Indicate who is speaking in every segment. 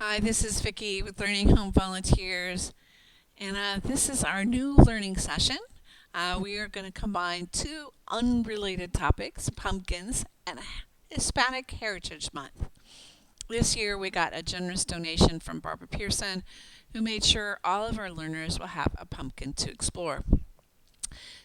Speaker 1: Hi, this is Vicki with Learning Home Volunteers, and this is our new learning session. We are going to combine two unrelated topics, pumpkins and Hispanic Heritage Month. This year we got a generous donation from Barbara Pearson, who made sure all of our learners will have a pumpkin to explore.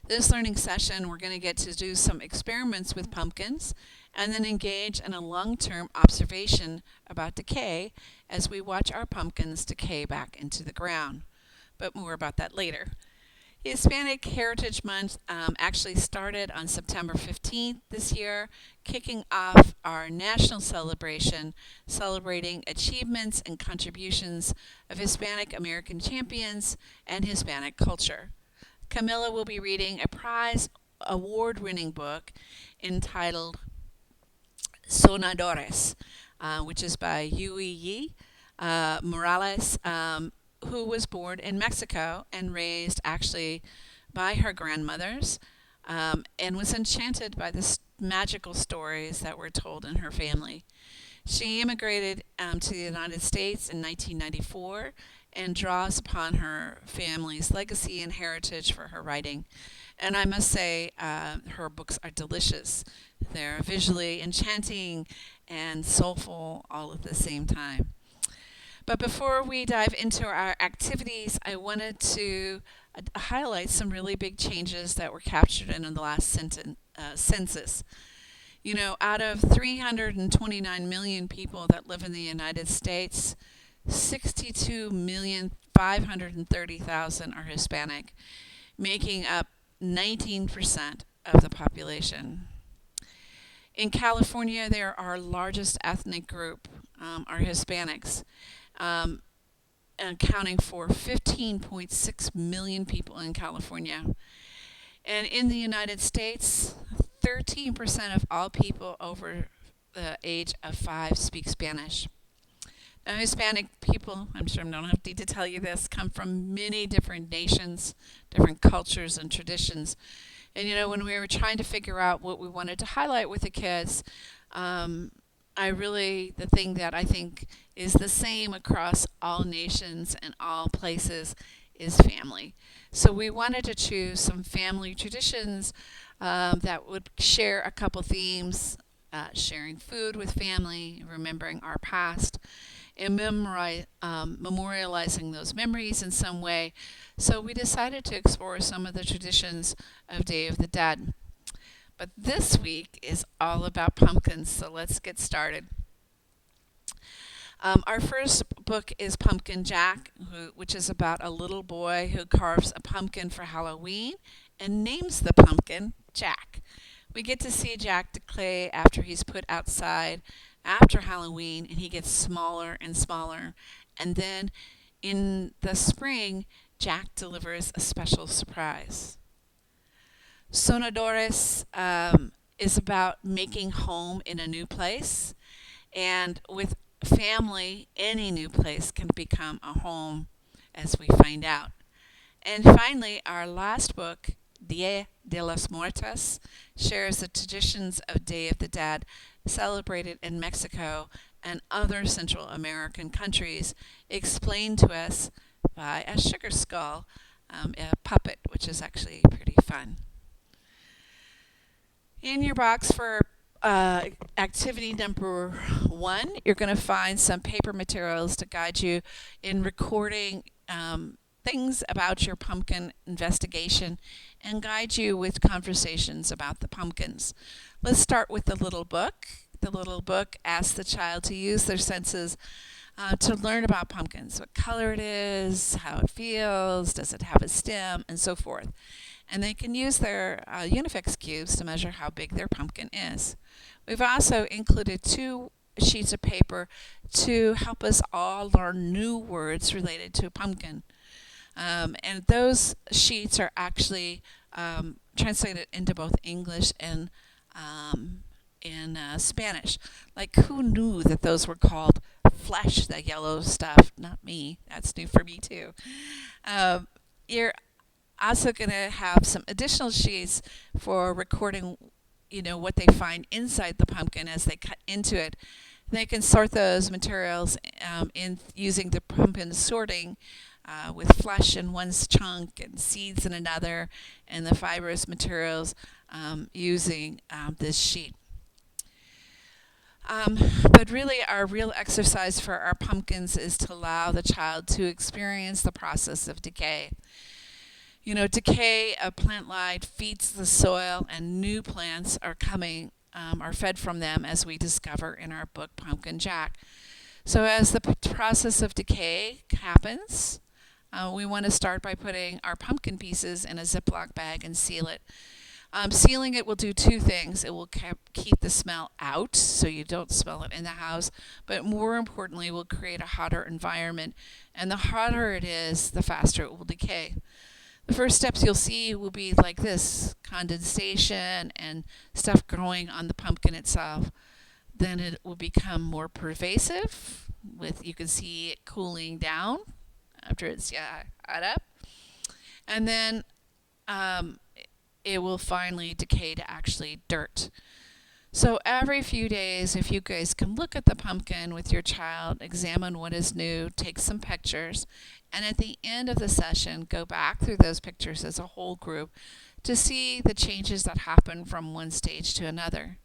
Speaker 1: This learning session, we're going to get to do some experiments with pumpkins and then engage in a long-term observation about decay as we watch our pumpkins decay back into the ground. But more about that later. Hispanic Heritage Month actually started on September 15th this year, kicking off our national celebration celebrating achievements and contributions of Hispanic American champions and Hispanic culture. Camilla will be reading a prize award winning book entitled Sonadores, which is by Yui Yi Morales, who was born in Mexico and raised actually by her grandmothers, and was enchanted by the magical stories that were told in her family. She immigrated to the United States in 1994 and draws upon her family's legacy and heritage for her writing. And I must say, her books are delicious. They're visually enchanting and soulful all at the same time. But before we dive into our activities, I wanted to highlight some really big changes that were captured in the last census. You know, out of 329 million people that live in the United States, 62,530,000 are Hispanic, making up 19% of the population. In California, there our largest ethnic group are Hispanics, um, accounting for 15.6 million people in California. And in the United States, 13% of all people over the age of 5 speak Spanish. Now, Hispanic people, I'm sure I don't have to tell you this, come from many different nations, different cultures and traditions. And you know, when we were trying to figure out what we wanted to highlight with the kids, um, the thing that I think is the same across all nations and all places is family. So we wanted to choose some family traditions that would share a couple themes, sharing food with family, remembering our past, and memorializing those memories in some way. So we decided to explore some of the traditions of Day of the Dead. But this week is all about pumpkins, so let's get started. Our first book is Pumpkin Jack, which is about a little boy who carves a pumpkin for Halloween and names the pumpkin Jack. We get to see Jack decay after he's put outside after Halloween, and he gets smaller and smaller. And then in the spring, Jack delivers a special surprise. Sonadores is about making home in a new place, and with family, any new place can become a home, as we find out. And finally, our last book, Dia de los Muertos, shares the traditions of Day of the Dead celebrated in Mexico and other Central American countries, explained to us by a sugar skull, a puppet, which is actually pretty fun. In your box for activity number one, you're going to find some paper materials to guide you in recording things about your pumpkin investigation and guide you with conversations about the pumpkins. Let's start with the little book. The little book asks the child to use their senses to learn about pumpkins, what color it is, how it feels, does it have a stem, and so forth. And they can use their Unifix cubes to measure how big their pumpkin is. We've also included two sheets of paper to help us all learn new words related to pumpkin. And those sheets are actually translated into both English and in Spanish. Like, who knew that those were called flesh, the yellow stuff? Not me. That's new for me, too. You're also going to have some additional sheets for recording, you know, what they find inside the pumpkin as they cut into it. They can sort those materials in using the pumpkin sorting with flesh in one chunk and seeds in another, and the fibrous materials using this sheet. Um, but really, our real exercise for our pumpkins is to allow the child to experience the process of decay. You know, decay of plant life feeds the soil, and new plants are coming, are fed from them, as we discover in our book Pumpkin Jack. So, as the process of decay happens, we want to start by putting our pumpkin pieces in a Ziploc bag and seal it. Sealing it will do two things. It will keep the smell out so you don't smell it in the house, but more importantly, will create a hotter environment. And the hotter it is, the faster it will decay. The first steps you'll see will be like this: condensation and stuff growing on the pumpkin itself. Then it will become more pervasive, with you can see it cooling down after it's hot up. And then it will finally decay to actually dirt. So every few days, if you guys can look at the pumpkin with your child, examine what is new, take some pictures, and at the end of the session, go back through those pictures as a whole group to see the changes that happen from one stage to another.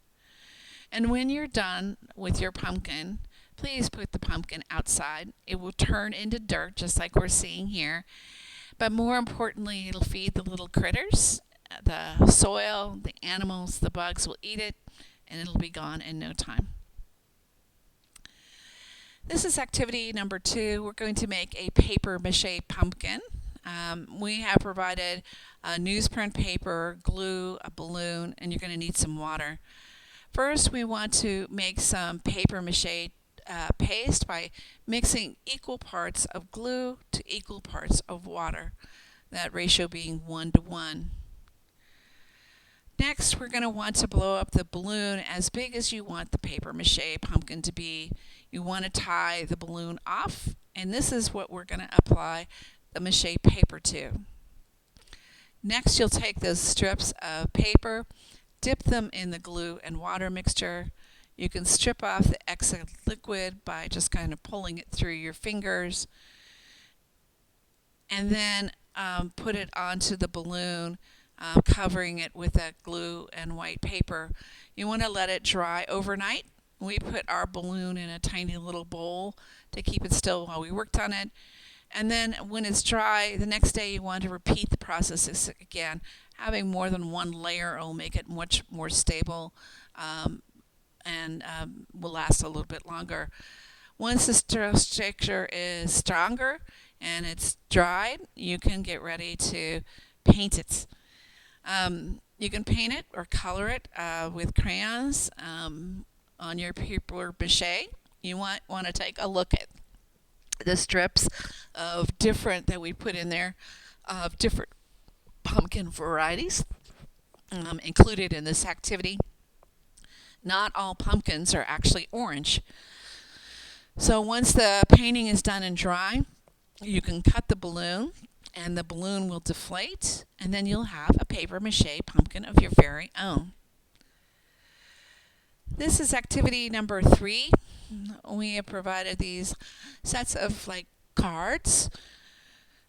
Speaker 1: And when you're done with your pumpkin, please put the pumpkin outside. It will turn into dirt, just like we're seeing here. But more importantly, it'll feed the little critters. The soil, the animals, the bugs will eat it, and it'll be gone in no time. This is activity number 2. We're going to make a paper mache pumpkin. We have provided newsprint paper, glue, a balloon, and you're going to need some water. First, we want to make some paper mache paste by mixing equal parts of glue to equal parts of water, that ratio being 1:1. Next, we're going to want to blow up the balloon as big as you want the paper mache pumpkin to be. You want to tie the balloon off, and this is what we're going to apply the mache paper to. Next, you'll take those strips of paper, dip them in the glue and water mixture. You can strip off the excess liquid by just kind of pulling it through your fingers, and then put it onto the balloon, covering it with that glue and white paper. You want to let it dry overnight. We put our balloon in a tiny little bowl to keep it still while we worked on it. And then when it's dry, the next day you want to repeat the process again. Having more than one layer will make it much more stable, and will last a little bit longer. Once the structure is stronger and it's dried, you can get ready to paint it. You can paint it or color it with crayons on your paper mache. You want to take a look at the strips of different that we put in there, of different pumpkin varieties included in this activity. Not all pumpkins are actually orange. So once the painting is done and dry, you can cut the balloon, and the balloon will deflate, and then you'll have a paper mache pumpkin of your very own. This is activity number 3. We have provided these sets of cards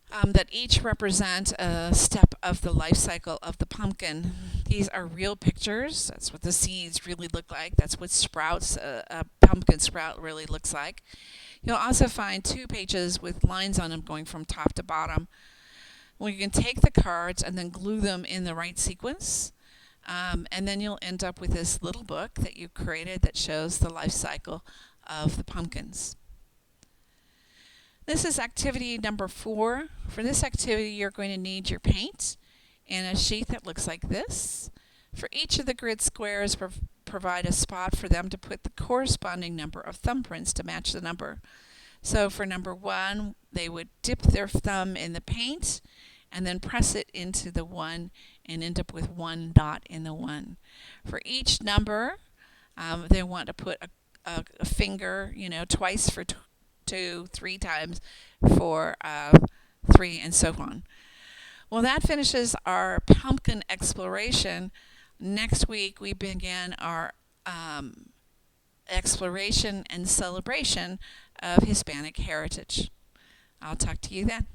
Speaker 1: that each represent a step of the life cycle of the pumpkin. These are real pictures. That's what the seeds really look like. That's what sprouts, a pumpkin sprout really looks like. You'll also find 2 pages with lines on them going from top to bottom. Well, you can take the cards and then glue them in the right sequence. And then you'll end up with this little book that you created that shows the life cycle of the pumpkins. This is activity number 4. For this activity, you're going to need your paint and a sheet that looks like this. For each of the grid squares, provide a spot for them to put the corresponding number of thumbprints to match the number. So for number 1, they would dip their thumb in the paint and then press it into the 1 and end up with 1 dot in the 1. For each number, they want to put a finger, twice for 2, 3 times for 3, and so on. Well, that finishes our pumpkin exploration. Next week, we begin our exploration and celebration of Hispanic heritage. I'll talk to you then.